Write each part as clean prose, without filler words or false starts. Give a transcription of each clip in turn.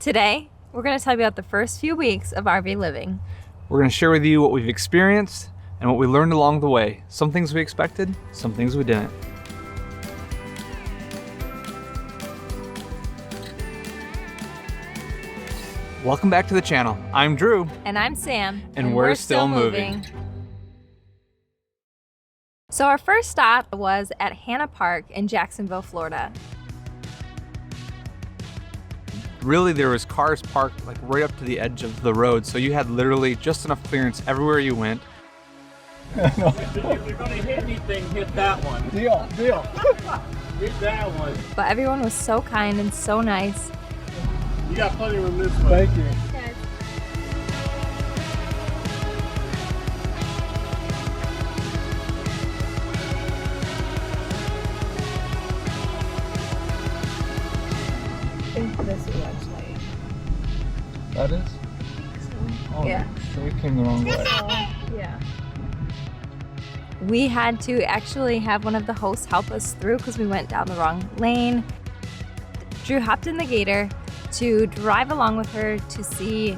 Today, we're going to tell you about the first few weeks of RV living. We're going to share with you what we've experienced and what we learned along the way. Some things we expected, some things we didn't. Welcome back to the channel. I'm Drew. And I'm Sam. And we're still moving. So our first stop was at Hanna Park in Jacksonville, Florida. Really, there was cars parked like right up to the edge of the road, so you had literally just enough clearance everywhere you went. If you're gonna hit anything, hit that one. Deal. Hit that one. But everyone was so kind and so nice. You got plenty of room this way. Thank you. That is? Oh, Yeah. So we came the wrong way. Yeah. We had to actually have one of the hosts help us through because we went down the wrong lane. Drew hopped in the gator to drive along with her to see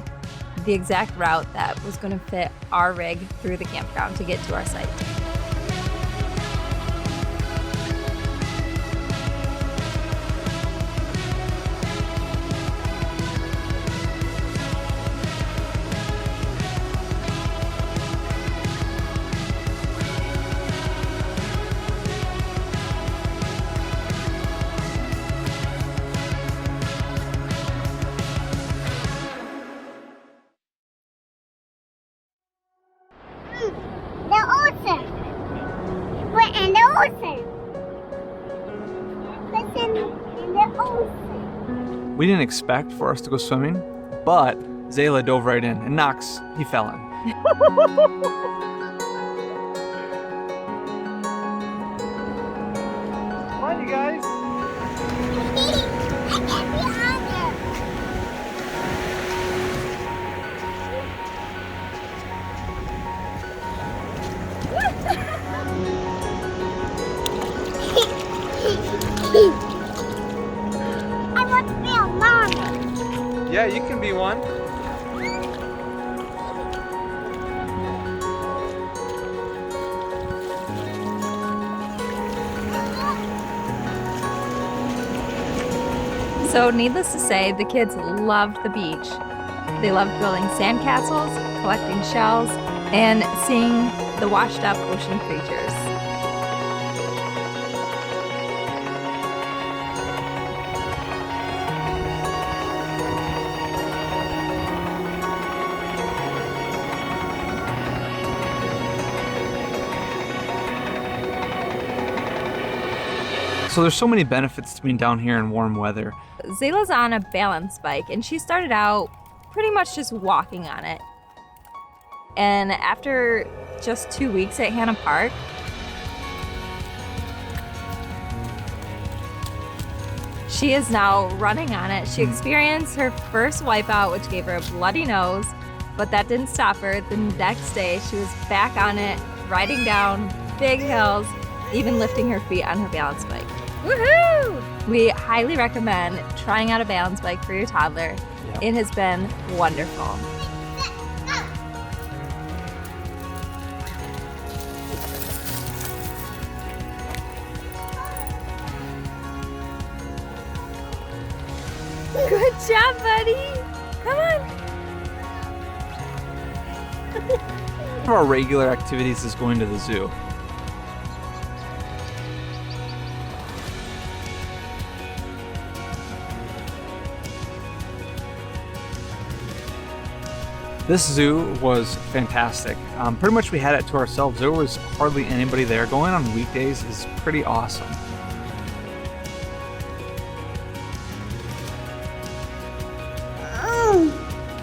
the exact route that was going to fit our rig through the campground to get to our site. We didn't expect for us to go swimming, but Zayla dove right in, and Knox, he fell in. Come on, you guys. I can't be on there. I want to be a mommy. Yeah, you can be one. So needless to say, the kids loved the beach. They loved building sandcastles, collecting shells, and seeing the washed up ocean creatures. So there's so many benefits to being down here in warm weather. Zayla's on a balance bike, and she started out pretty much just walking on it. And after just 2 weeks at Hanna Park, she is now running on it. She experienced her first wipeout, which gave her a bloody nose, but that didn't stop her. The next day, she was back on it, riding down big hills, even lifting her feet on her balance bike. Woohoo! We highly recommend trying out a balance bike for your toddler. Yep. It has been wonderful. Good job, buddy. Come on. One of our regular activities is going to the zoo. This zoo was fantastic. Pretty much we had it to ourselves. There was hardly anybody there. Going on weekdays is pretty awesome. Oh,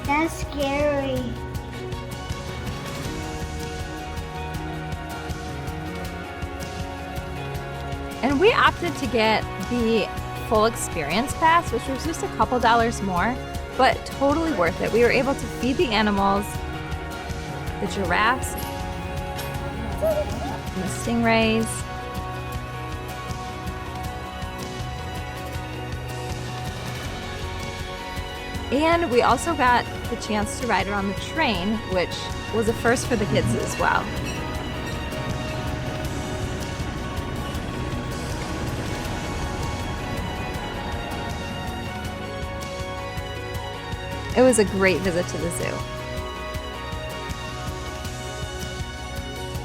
that's scary. And we opted to get the full experience pass, which was just a couple dollars more, but totally worth it. We were able to feed the animals, the giraffes, and the stingrays. And we also got the chance to ride around the train, which was a first for the kids as well. It was a great visit to the zoo.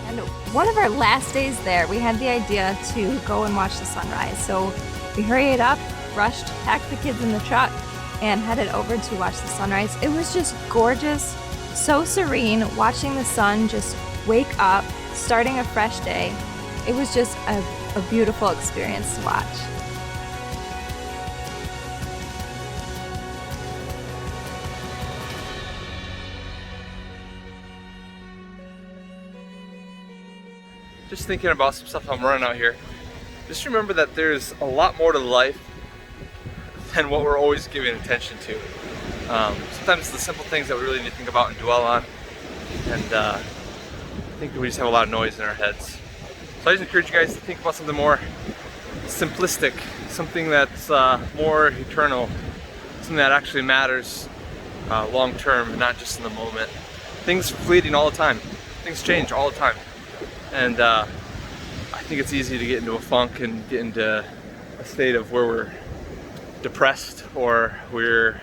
And one of our last days there, we had the idea to go and watch the sunrise. So we hurried up, rushed, packed the kids in the truck, and headed over to watch the sunrise. It was just gorgeous, so serene, watching the sun just wake up, starting a fresh day. It was just a beautiful experience to watch. Just thinking about some stuff I'm running out here. Just remember that there's a lot more to life than what we're always giving attention to. Sometimes the simple things that we really need to think about and dwell on, and I think we just have a lot of noise in our heads. So I just encourage you guys to think about something more simplistic, something that's more eternal, something that actually matters long term, not just in the moment. Things are fleeting all the time. Things change all the time. And I think it's easy to get into a funk and get into a state of where we're depressed or we're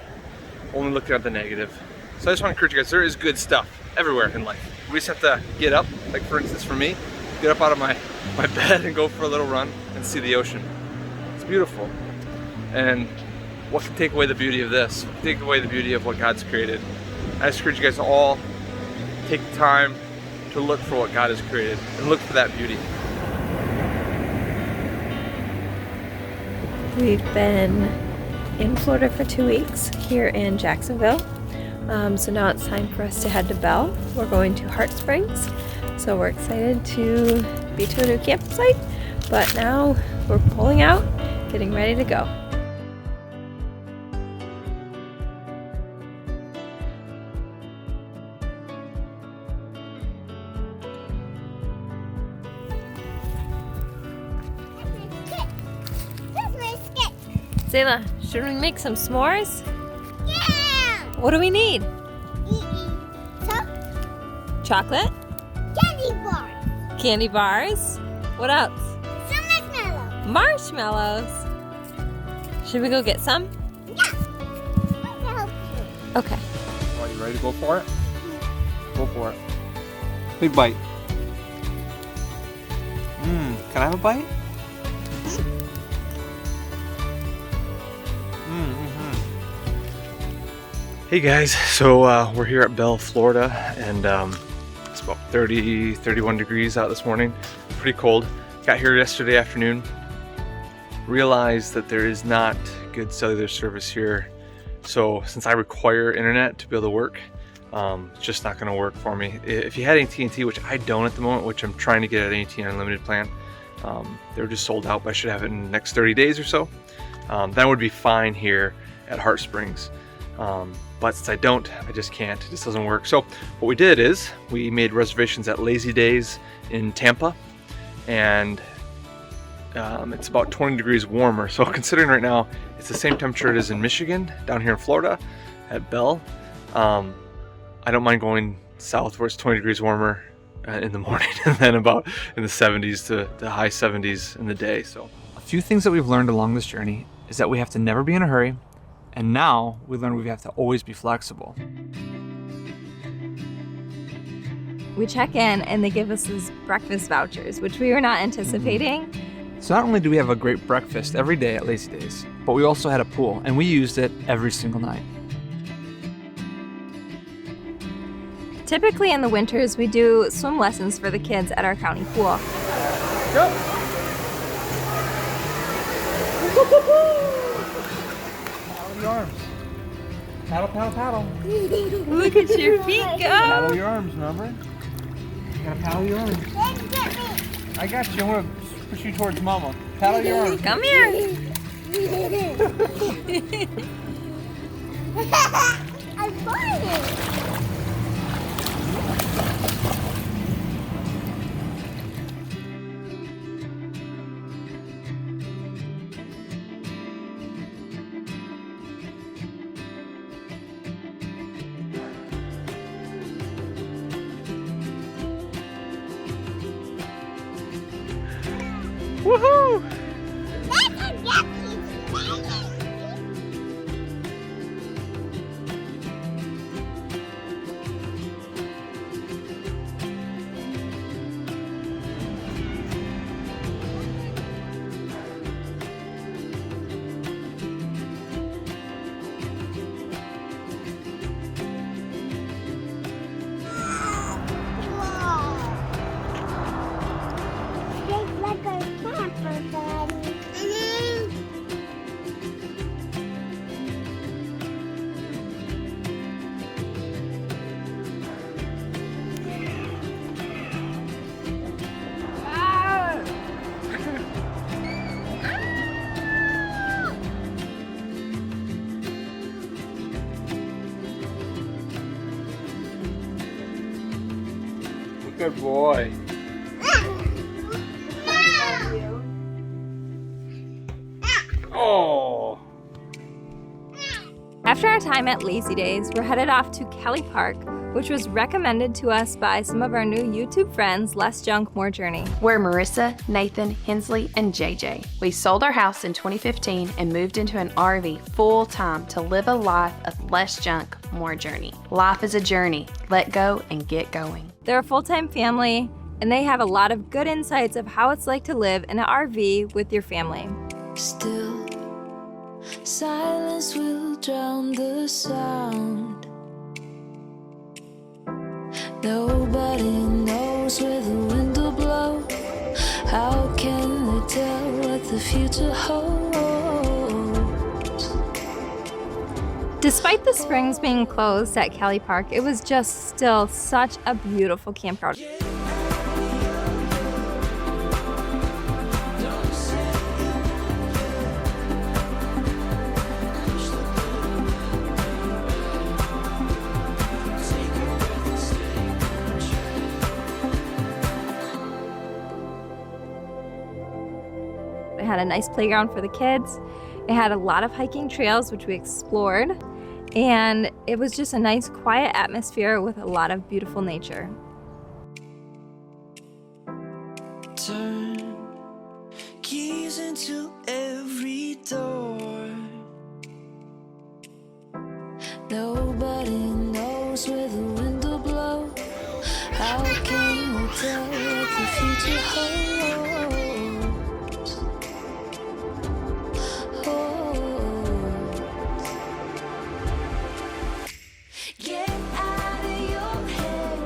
only looking at the negative. So I just want to encourage you guys, there is good stuff everywhere in life. We just have to get up, like for instance for me, get up out of my bed and go for a little run and see the ocean. It's beautiful. And what can take away the beauty of this? What can take away the beauty of what God's created? I just encourage you guys to all take the time to look for what God has created and look for that beauty. We've been in Florida for 2 weeks here in Jacksonville. So now it's time for us to head to Bell. We're going to Hart Springs. So we're excited to be to a new campsite, but now we're pulling out, getting ready to go. Zayla, should we make some s'mores? Yeah! What do we need? So, Chocolate? candy bars. Candy bars? What else? Some marshmallows. Marshmallows. Should we go get some? Yeah. I can help you. Okay. Are you ready to go for it? Go for it. Big bite. Can I have a bite? Hey guys, so we're here at Bell, Florida, and it's about 30, 31 degrees out this morning. Pretty cold. Got here yesterday afternoon. Realized that there is not good cellular service here. So since I require internet to be able to work, it's just not gonna work for me. If you had AT&T, which I don't at the moment, which I'm trying to get an AT&T Unlimited plan, they were just sold out, but I should have it in the next 30 days or so. That would be fine here at Hart Springs. But since I don't, I just can't. It just doesn't work. So what we did is we made reservations at Lazydays in Tampa, and it's about 20 degrees warmer. So considering right now it's the same temperature it is in Michigan, down here in Florida at Bell, I don't mind going south where it's 20 degrees warmer in the morning and then about in the 70s to the high 70s in the day. So a few things that we've learned along this journey is that we have to never be in a hurry. And now we learn we have to always be flexible. We check in and they give us these breakfast vouchers, which we were not anticipating. So not only do we have a great breakfast every day at Lazydays, but we also had a pool and we used it every single night. Typically in the winters, we do swim lessons for the kids at our county pool. Go! Paddle your arms. Paddle, paddle, paddle. Look at your feet go. Paddle your arms, remember? You gotta paddle your arms. I got you. I'm gonna push you towards Mama. Paddle your arms. Come here. I'm flying. Woohoo! Good boy. Oh. After our time at Lazydays, we're headed off to Kelly Park, which was recommended to us by some of our new YouTube friends, Less Junk, More Journey. We're Marissa, Nathan, Hensley, and JJ. We sold our house in 2015 and moved into an RV full-time to live a life of less junk, more journey. Life is a journey. Let go and get going. They're a full-time family, and they have a lot of good insights of how it's like to live in an RV with your family. Still, silence will drown the sound. Nobody knows where the wind will blow. How can they tell what the future holds? Despite the springs being closed at Kelly Park, it was just still such a beautiful campground. It had a nice playground for the kids. It had a lot of hiking trails, which we explored. And it was just a nice, quiet atmosphere with a lot of beautiful nature. Turn keys into every door. Nobody knows where the wind will blow. How can we tell what the future holds? Get out of your head.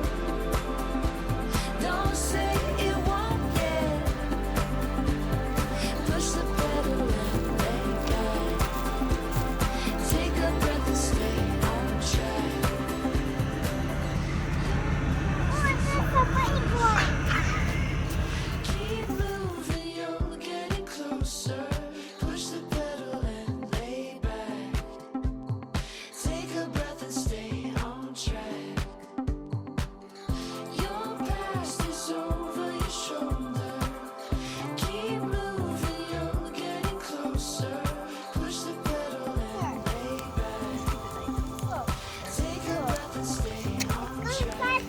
Don't say it won't yet. Push the pedal and let go. Take a breath and stay on track. Keep moving, you're getting closer. Push the pedal and lay back. Take a breath and stay on track. Your past is over your shoulder. Keep moving, you're getting closer. Push the pedal and lay back. Take a breath and stay on track.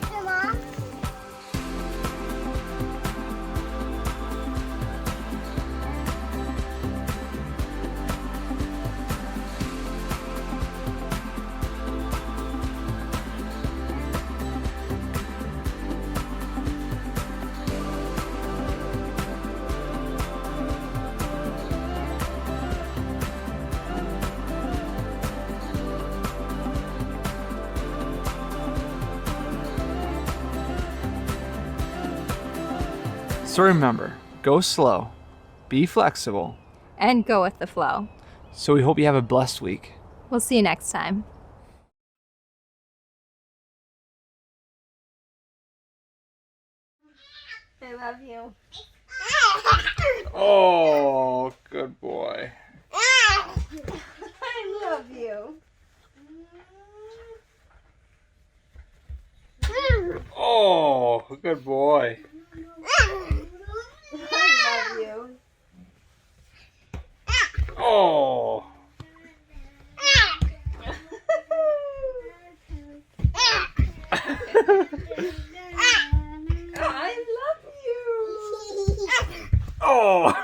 So remember, go slow, be flexible. And go with the flow. So we hope you have a blessed week. We'll see you next time. I love you. Oh, good boy. I love you. Oh, good boy. I love you. Oh. I love you. Oh!